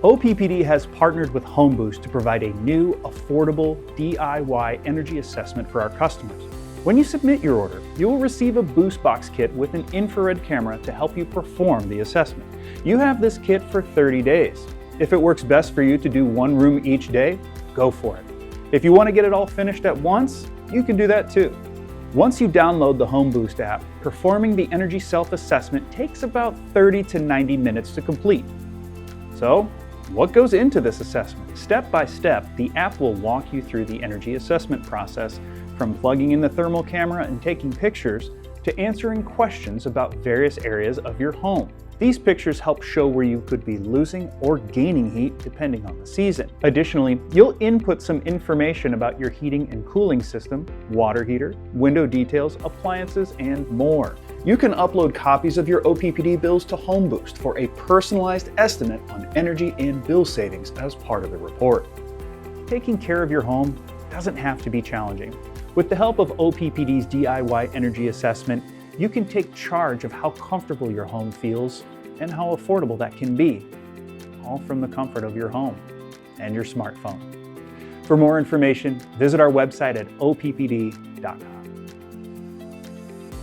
OPPD has partnered with HomeBoost to provide a new, affordable DIY energy assessment for our customers. When you submit your order, you will receive a BoostBox kit with an infrared camera to help you perform the assessment. You have this kit for 30 days. If it works best for you to do one room each day, go for it. If you want to get it all finished at once, you can do that too. Once you download the HomeBoost app, performing the energy self-assessment takes about 30 to 90 minutes to complete. So, what goes into this assessment? Step by step, the app will walk you through the energy assessment process, from plugging in the thermal camera and taking pictures to answering questions about various areas of your home. These pictures help show where you could be losing or gaining heat depending on the season. Additionally, you'll input some information about your heating and cooling system, water heater, window details, appliances, and more. You can upload copies of your OPPD bills to HomeBoost for a personalized estimate on energy and bill savings as part of the report. Taking care of your home doesn't have to be challenging. With the help of OPPD's DIY energy assessment, you can take charge of how comfortable your home feels and how affordable that can be, all from the comfort of your home and your smartphone. For more information, visit our website at oppd.com.